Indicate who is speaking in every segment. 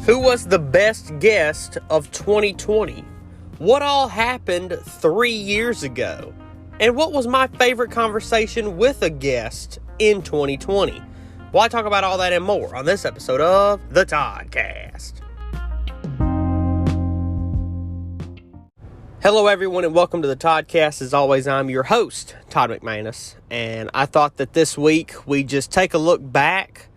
Speaker 1: Who was the best guest of 2020? What all happened 3 years ago? And what was my favorite conversation with a guest in 2020? Well, I talk about all that and more on this episode of the Toddcast. Hello, everyone, and welcome to the Toddcast. As always, I'm your host, Todd McManus, and I thought that this week we just take a look back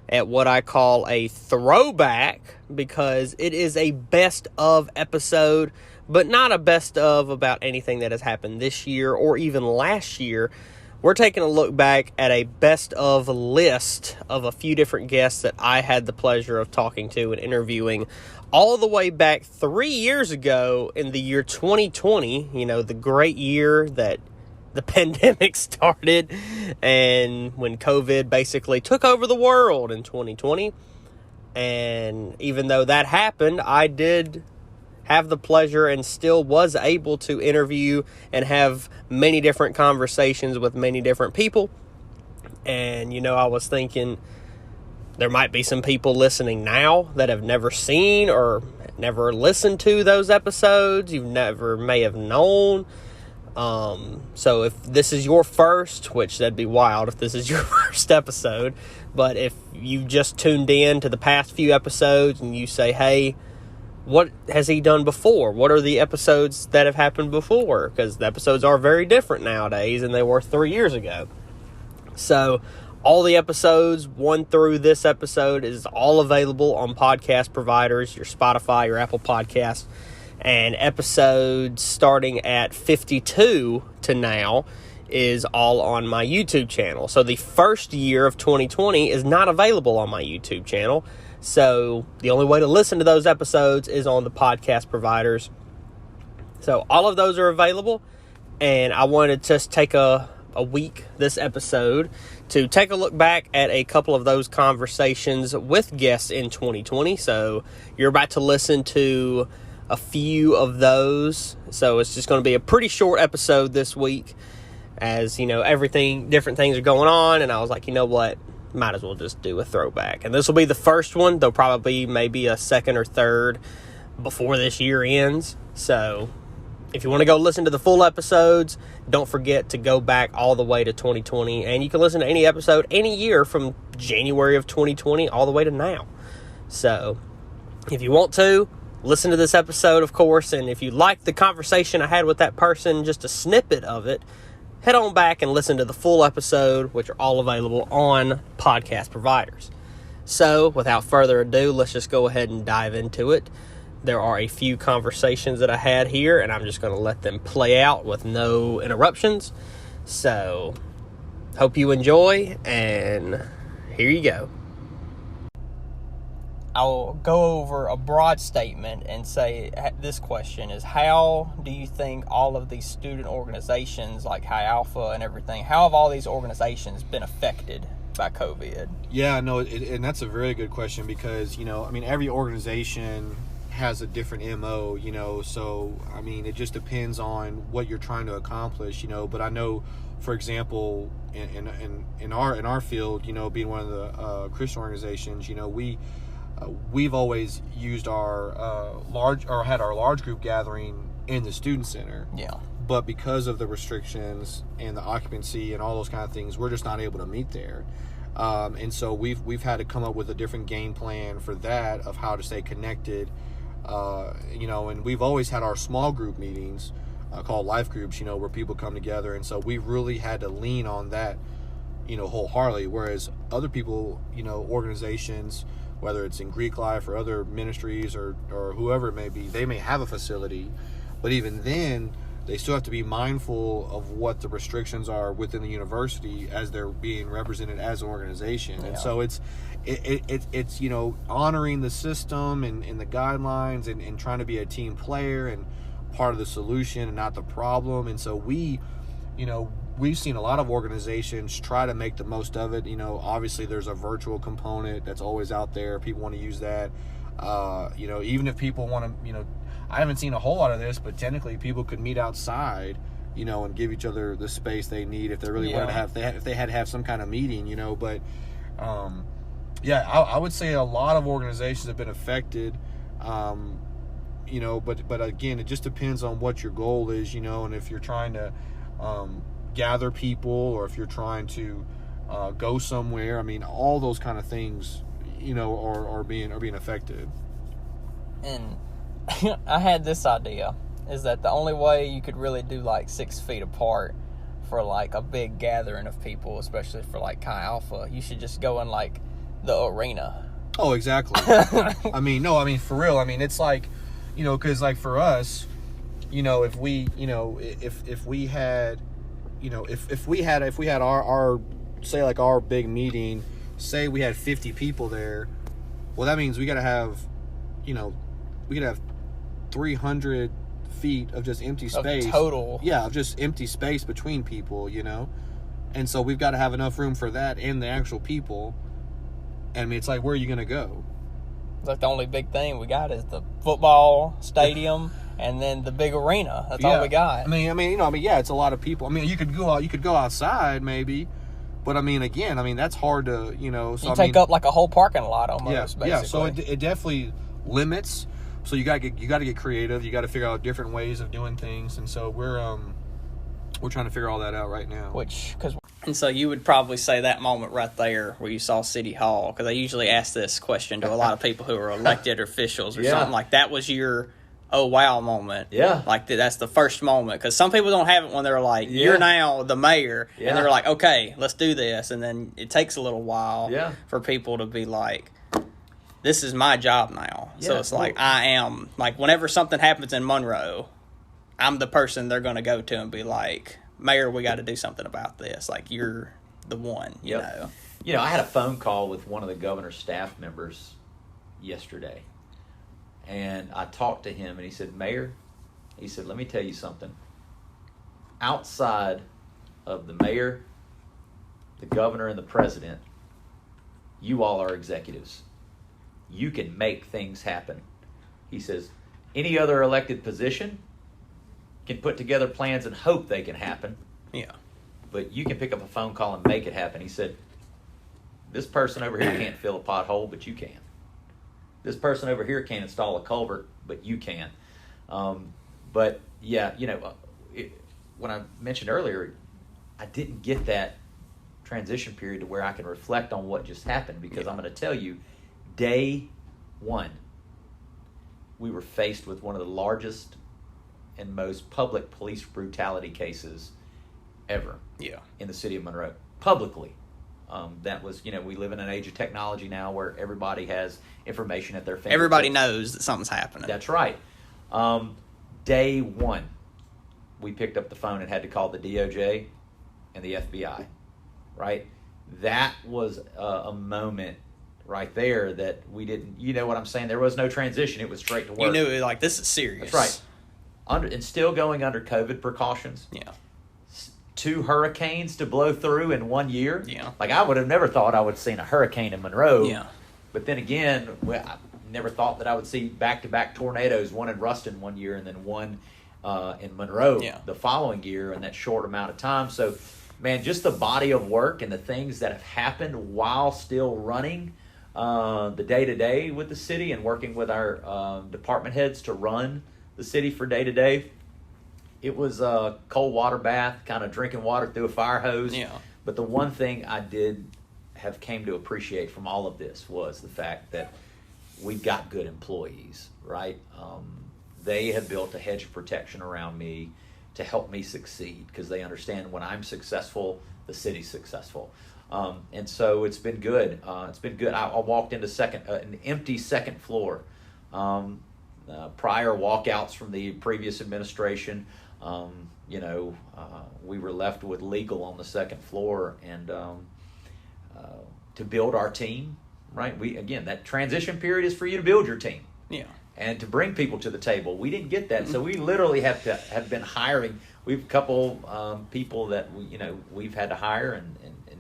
Speaker 1: at what I call a throwback, because it is a best of episode, but not a best of about anything that has happened this year or even last year. We're taking a look back at a best of list of a few different guests that I had the pleasure of talking to and interviewing all the way back 3 years ago in the year 2020, the great year that the pandemic started and when COVID basically took over the world in 2020. And even though that happened, I did have the pleasure and still was able to interview and have many different conversations with many different people. And, I was thinking there might be some people listening now that have never seen or never listened to those episodes. You may have known. So if this is your first, which that'd be wild if this is your first episode, but if you just tuned in to the past few episodes and you say, hey, what has he done before? What are the episodes that have happened before? Because the episodes are very different nowadays than they were 3 years ago. So all the episodes, 1 through this episode, is all available on podcast providers, your Spotify, your Apple Podcasts. And episodes starting at 52 to now is all on my YouTube channel. So the first year of 2020 is not available on my YouTube channel. So the only way to listen to those episodes is on the podcast providers. So all of those are available. And I wanted to just take a week, this episode, to take a look back at a couple of those conversations with guests in 2020. So you're about to listen to a few of those. So it's just going to be a pretty short episode this week, as different things are going on, and I was like, you know what, might as well just do a throwback. And this will be the first one. There'll probably maybe a second or third before this year ends. So if you want to go listen to the full episodes, don't forget to go back all the way to 2020, and you can listen to any episode any year from January of 2020 all the way to now. So if you want to listen to this episode, of course, and if you like the conversation I had with that person, just a snippet of it, head on back and listen to the full episode, which are all available on podcast providers. So, without further ado, let's just go ahead and dive into it. There are a few conversations that I had here, and I'm just going to let them play out with no interruptions. So, hope you enjoy, and here you go. I'll go over a broad statement and say this question is, how do you think all of these student organizations like High Alpha and everything, how have all these organizations been affected by COVID?
Speaker 2: Yeah, no, and that's a very good question because, every organization has a different MO, so, it just depends on what you're trying to accomplish, but I know, for example, in our field, being one of the Christian organizations, we've always used our had our large group gathering in the student center.
Speaker 1: Yeah.
Speaker 2: But because of the restrictions and the occupancy and all those kind of things, we're just not able to meet there. And so we've had to come up with a different game plan for that, of how to stay connected. And we've always had our small group meetings called life groups, where people come together. And so we've really had to lean on that, wholeheartedly. Whereas other people, organizations, whether it's in Greek life or other ministries or whoever it may be, they may have a facility, but even then they still have to be mindful of what the restrictions are within the university as they're being represented as an organization. Yeah. And so it's honoring the system and the guidelines and trying to be a team player and part of the solution and not the problem. And so we've seen a lot of organizations try to make the most of it. Obviously there's a virtual component that's always out there. People want to use that. Even if people want to, I haven't seen a whole lot of this, but technically people could meet outside, and give each other the space they need if they really wanted to have, if they had to have some kind of meeting, but Yeah, I would say a lot of organizations have been affected. But again, it just depends on what your goal is, and if you're trying to gather people, or if you're trying to go somewhere. I mean, all those kind of things, are being affected.
Speaker 3: And I had this idea, is that the only way you could really do like 6 feet apart for like a big gathering of people, especially for like Chi Alpha, you should just go in like the arena.
Speaker 2: Oh, exactly. I mean, for real. I mean, it's like, because like for us, if we, if we had our say like our big meeting, say we had 50 people there, well, that means we got to have, we could have 300 feet of just empty space.
Speaker 3: Of total.
Speaker 2: Yeah, of just empty space between people, and so we've got to have enough room for that and the actual people. I mean, it's like, where are you going to go?
Speaker 3: Like the only big thing we got is the football stadium and then the big arena. That's all we got.
Speaker 2: I mean, yeah, it's a lot of people. I mean, you could go outside maybe, but I mean, again, that's hard to, So
Speaker 3: you take up like a whole parking lot almost.
Speaker 2: Yeah.
Speaker 3: Basically.
Speaker 2: So it definitely limits. So you got to get creative. You got to figure out different ways of doing things, and so we're trying to figure all that out right now.
Speaker 1: And so you would probably say that moment right there where you saw City Hall, because I usually ask this question to a lot of people who are elected officials or something, like that was your oh wow moment.
Speaker 4: Yeah.
Speaker 1: Like that's the first moment, because some people don't have it when they're like, you're now the mayor, and they're like, okay, let's do this, and then it takes a little while for people to be like, this is my job now. So it's like, I am, like whenever something happens in Monroe, I'm the person they're going to go to and be like, Mayor, we got to do something about this. Like, you're the one, you know.
Speaker 4: I had a phone call with one of the governor's staff members yesterday, and I talked to him, and he said, Mayor, he said, let me tell you something. Outside of the mayor, the governor, and the president, you all are executives. You can make things happen. He says, any other elected position can put together plans and hope they can happen.
Speaker 1: Yeah.
Speaker 4: But you can pick up a phone call and make it happen. He said, this person over here can't fill a pothole, but you can. This person over here can't install a culvert, but you can. But yeah, when I mentioned earlier, I didn't get that transition period to where I can reflect on what just happened, because I'm going to tell you, day one, we were faced with one of the largest and most public police brutality cases ever in the city of Monroe, publicly. That was, we live in an age of technology now where everybody has information at their fingertips.
Speaker 1: Everybody knows that something's happening.
Speaker 4: That's right. Day one, we picked up the phone and had to call the DOJ and the FBI, right? That was a moment right there that we didn't, you know what I'm saying? There was no transition. It was straight to work.
Speaker 1: You knew, like, this is serious.
Speaker 4: That's right. And still going under COVID precautions.
Speaker 1: Yeah.
Speaker 4: 2 hurricanes to blow through in 1 year.
Speaker 1: Yeah.
Speaker 4: Like, I would have never thought I would have seen a hurricane in Monroe.
Speaker 1: Yeah.
Speaker 4: But then again, I never thought that I would see back-to-back tornadoes, one in Ruston 1 year and then one in Monroe the following year in that short amount of time. So, man, just the body of work and the things that have happened while still running the day-to-day with the city and working with our department heads to run the city for day-to-day. It was a cold water bath, kind of drinking water through a fire hose.
Speaker 1: Yeah.
Speaker 4: But the one thing I did have came to appreciate from all of this was the fact that we've got good employees, right? They have built a hedge of protection around me to help me succeed, because they understand when I'm successful, the city's successful. And so it's been good. It's been good. I walked into an empty second floor. Prior walkouts from the previous administration, we were left with legal on the second floor, and to build our team, right? That transition period is for you to build your team, and to bring people to the table. We didn't get that, so we literally have been hiring. We've a couple people that we've had to hire, and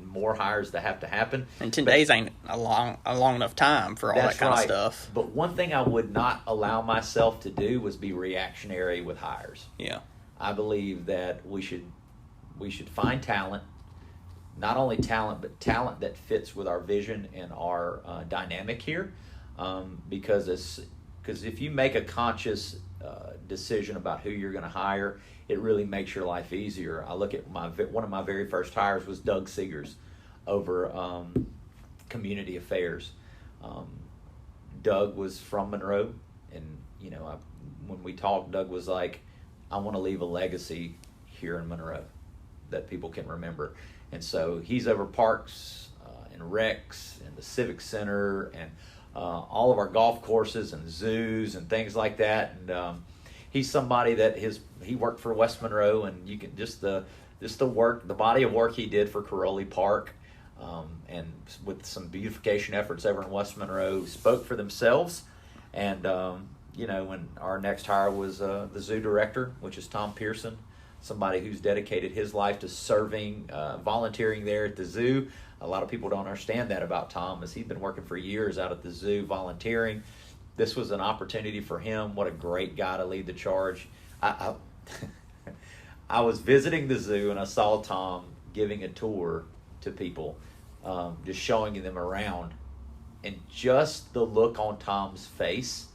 Speaker 4: more hires that have to happen.
Speaker 1: And 10 days ain't a long enough time for all that kind of stuff.
Speaker 4: But one thing I would not allow myself to do was be reactionary with hires.
Speaker 1: Yeah.
Speaker 4: I believe that we should find talent, not only talent, but talent that fits with our vision and our dynamic here. Because if you make a conscious decision about who you're going to hire, it really makes your life easier. I look at one of my very first hires was Doug Seegers over community affairs. Doug was from Monroe, and when we talked, Doug was like, I want to leave a legacy here in Monroe that people can remember. And so he's over parks and recs and the Civic Center and all of our golf courses and zoos and things like that. And he's somebody that he worked for West Monroe, and you can just the body of work he did for Caroli Park, and with some beautification efforts over in West Monroe spoke for themselves. And when our next hire was the zoo director, which is Tom Pearson, somebody who's dedicated his life to serving, volunteering there at the zoo. A lot of people don't understand that about Tom, as he's been working for years out at the zoo volunteering. This was an opportunity for him. What a great guy to lead the charge. I was visiting the zoo, and I saw Tom giving a tour to people, just showing them around. And just the look on Tom's face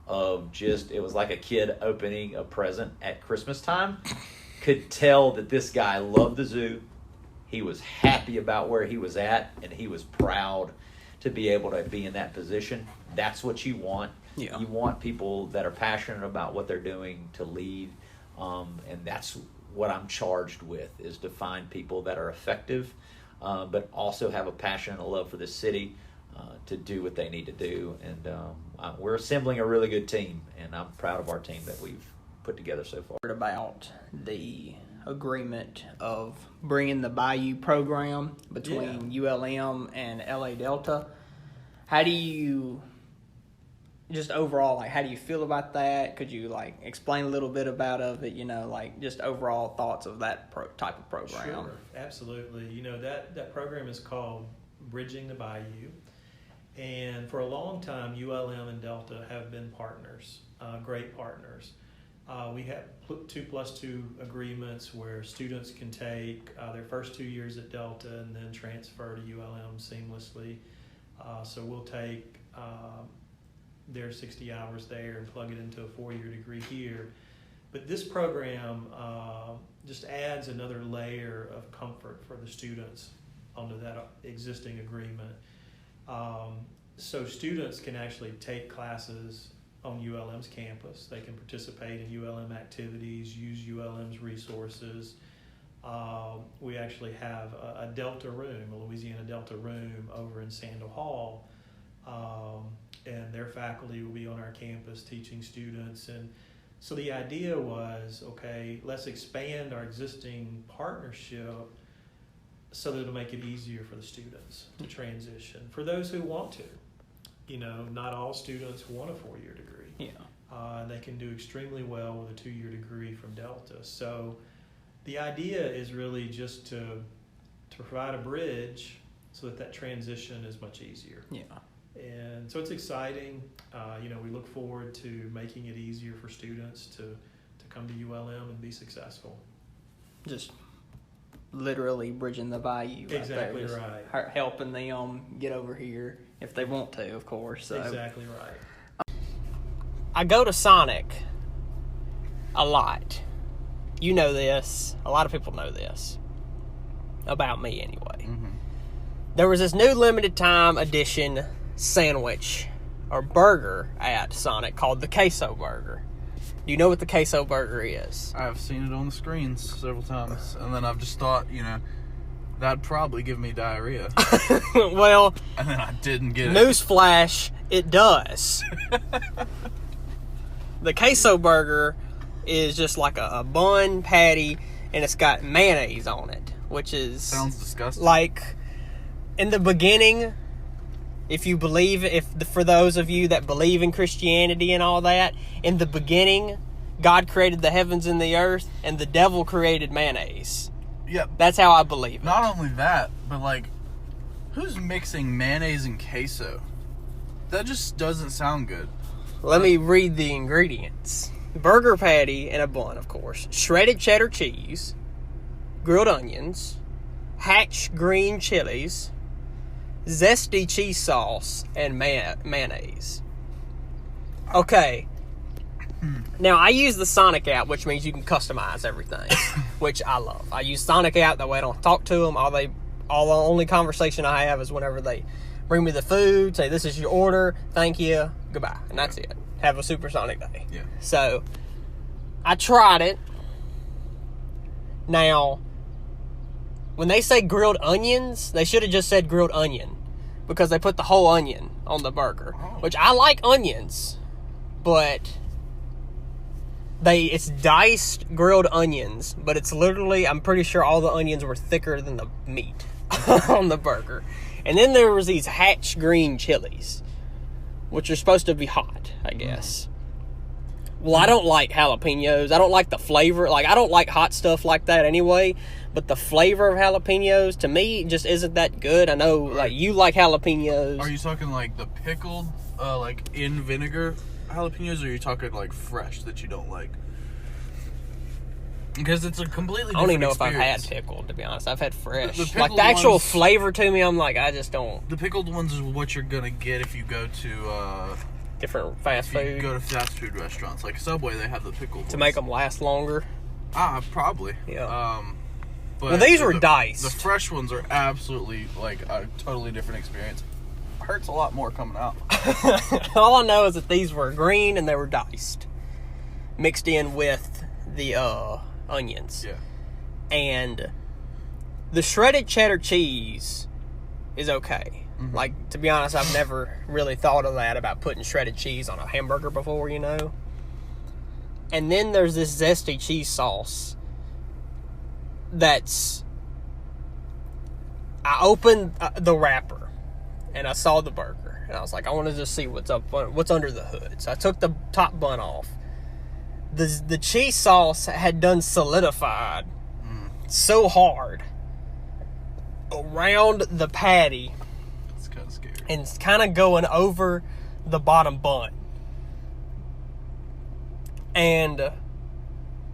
Speaker 4: of it was like a kid opening a present at Christmas time. Could tell that this guy loved the zoo. He was happy about where he was at, and he was proud to be able to be in that position. That's what you want.
Speaker 1: Yeah.
Speaker 4: You want people that are passionate about what they're doing to lead, and that's what I'm charged with, is to find people that are effective, but also have a passion and a love for this city, to do what they need to do. And we're assembling a really good team, and I'm proud of our team that we've put together so far.
Speaker 3: About the agreement of bringing the Bayou program between ULM and LA Delta. How do you, just overall, how do you feel about that? Could you explain a little bit about it, just overall thoughts of that type of program?
Speaker 5: Sure, absolutely. That program is called Bridging the Bayou. And for a long time, ULM and Delta have been partners, great partners. We have 2+2 agreements where students can take their first 2 years at Delta and then transfer to ULM seamlessly. So we'll take their 60 hours there and plug it into a 4-year degree here. But this program just adds another layer of comfort for the students under that existing agreement. So students can actually take classes on ULM's campus. They can participate in ULM activities, use ULM's resources. We actually have a Delta room, a Louisiana Delta room over in Sandal Hall, and their faculty will be on our campus teaching students. And so the idea was, okay, let's expand our existing partnership so that it'll make it easier for the students to transition. For those who want to, not all students want a 4-year degree. Yeah. They can do extremely well with a 2-year degree from Delta. So the idea is really just to provide a bridge so that transition is much easier. Yeah. And so it's exciting. We look forward to making it easier for students to come to ULM and be successful.
Speaker 3: Just literally bridging the bayou.
Speaker 5: Exactly right.
Speaker 3: Helping them get over here if they want to, of course. So.
Speaker 5: Exactly right.
Speaker 1: I go to Sonic a lot. You know this. A lot of people know this. About me, anyway. Mm-hmm. There was this new limited time edition sandwich or burger at Sonic called the Queso Burger. Do you know what the Queso Burger is?
Speaker 6: I've seen it on the screens several times, and then I've just thought, that'd probably give me diarrhea.
Speaker 1: Well,
Speaker 6: and then I didn't get it.
Speaker 1: Newsflash, it does. The Queso Burger is just like a bun patty, and it's got mayonnaise on it, which is...
Speaker 6: Sounds disgusting.
Speaker 1: Like, in the beginning... For those of you that believe in Christianity and all that, in the beginning, God created the heavens and the earth, and the devil created mayonnaise.
Speaker 6: Yep.
Speaker 1: That's how I believe it.
Speaker 6: Not only that, but who's mixing mayonnaise and queso? That just doesn't sound good.
Speaker 1: Let me read the ingredients. Burger patty and a bun, of course. Shredded cheddar cheese, grilled onions, Hatch green chilies, zesty cheese sauce, and mayonnaise. Okay. Now, I use the Sonic app, which means you can customize everything, which I love. I use Sonic app, that way I don't talk to them. All the only conversation I have is whenever they bring me the food, say, this is your order, thank you, goodbye. And that's it. Have a supersonic day.
Speaker 6: Yeah.
Speaker 1: So, I tried it. Now, when they say grilled onions, they should have just said grilled onion, because they put the whole onion on the burger, which I like onions, but it's diced grilled onions, but it's literally, I'm pretty sure all the onions were thicker than the meat on the burger. And then there was these Hatch green chilies, which are supposed to be hot, I guess. Well, I don't like jalapenos. I don't like the flavor. Like, I don't like hot stuff like that anyway, but the flavor of jalapenos, to me, just isn't that good. I know, like, you like jalapenos.
Speaker 6: Are you talking, like, the pickled, like, in vinegar jalapenos, or are you talking, like, fresh that you don't like? Because it's a completely different
Speaker 1: I don't even know
Speaker 6: experience.
Speaker 1: if I've had pickled, to be honest. I've had fresh.
Speaker 6: The
Speaker 1: like,
Speaker 6: pickled
Speaker 1: the actual
Speaker 6: ones,
Speaker 1: flavor to me, I'm like, I just don't.
Speaker 6: The pickled ones is what you're going to get if you go to,
Speaker 1: Different fast
Speaker 6: if
Speaker 1: food.
Speaker 6: you go to fast food restaurants. Like Subway, they have the pickled ones.
Speaker 1: To make them last longer.
Speaker 6: Probably.
Speaker 1: Yeah.
Speaker 6: But
Speaker 1: well, these were diced.
Speaker 6: The fresh ones are absolutely, like, a totally different experience. Hurts a lot more coming out.
Speaker 1: All I know is that these were green and they were diced, mixed in with the onions.
Speaker 6: Yeah.
Speaker 1: And the shredded cheddar cheese is okay.
Speaker 6: Mm-hmm.
Speaker 1: Like, to be honest, I've never really thought of that about putting shredded cheese on a hamburger before, you know. And then there's this zesty cheese sauce that's... I opened the wrapper and I saw the burger, and I was like, I want to just see what's under the hood. So I took the top bun off. The cheese sauce had done solidified so hard around the patty.
Speaker 6: It's kind of scary.
Speaker 1: And it's kind of going over the bottom bun. And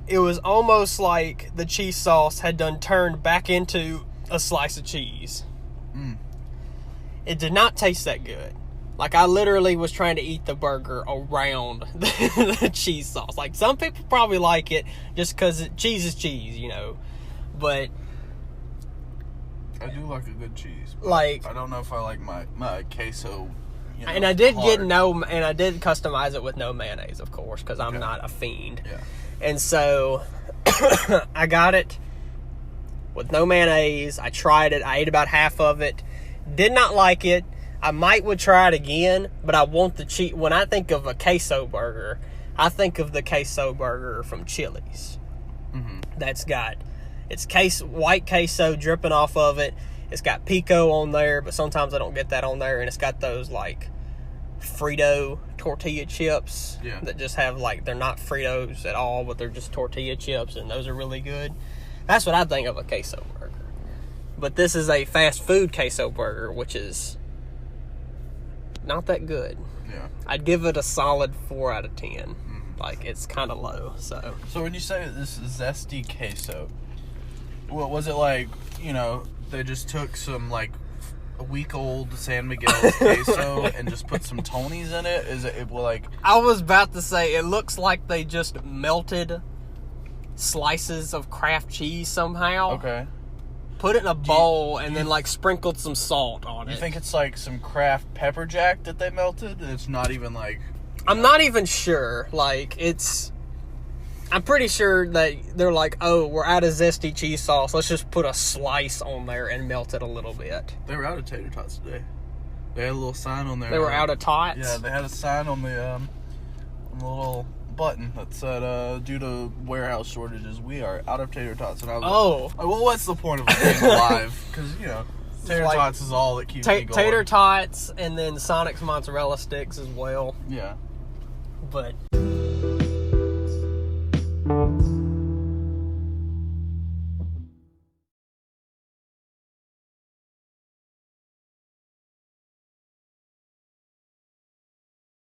Speaker 1: it was almost like the cheese sauce had done turned back into a slice of cheese. It did not taste that good. Like, I literally was trying to eat the burger around the cheese sauce. Like, some people probably like it just because cheese is cheese, you know. But
Speaker 6: I do like a good cheese.
Speaker 1: Like,
Speaker 6: I don't know if I like my queso. You know,
Speaker 1: and I did
Speaker 6: hard.
Speaker 1: and I did customize it with no mayonnaise, of course, because I'm not a fiend.
Speaker 6: Yeah.
Speaker 1: And so I got it with no mayonnaise. I tried it. I ate about half of it. Did not like it. I would try it again, but I want the cheese. When I think of a queso burger, I think of the queso burger from Chili's.
Speaker 6: Mm-hmm.
Speaker 1: That's got white queso dripping off of it. It's got pico on there, but sometimes I don't get that on there. And it's got those, like, Frito tortilla chips that just have, like, they're not Fritos at all, but they're just tortilla chips, and those are really good. That's what I think of a queso burger. But this is a fast food queso burger, which is not that good.
Speaker 6: Yeah.
Speaker 1: I'd give it a solid 4 out of 10. Mm-hmm. Like, it's kind of low, so.
Speaker 6: So when you say this is zesty queso, what was it like, you know, they just took some, like, a week-old San Miguel queso and just put some Tonys in it? Is it like...
Speaker 1: I was about to say, it looks like they just melted slices of Kraft cheese somehow.
Speaker 6: Okay.
Speaker 1: Put it in a bowl and then, like, sprinkled some salt on it.
Speaker 6: You think it's like some Kraft pepper jack that they melted? It's not even like...
Speaker 1: I'm not even sure. Like, I'm pretty sure that they're like, oh, we're out of zesty cheese sauce. Let's just put a slice on there and melt it a little bit.
Speaker 6: They were out of tater tots today. They had a little sign on there.
Speaker 1: They were out of tots?
Speaker 6: Yeah, they had a sign on the little button that said, due to warehouse shortages, we are out of tater tots. And I was like, well, what's the point of it being alive? Because, you know, tater tots is all that keeps me going.
Speaker 1: Tater tots and then Sonic's mozzarella sticks as well.
Speaker 6: Yeah.
Speaker 1: But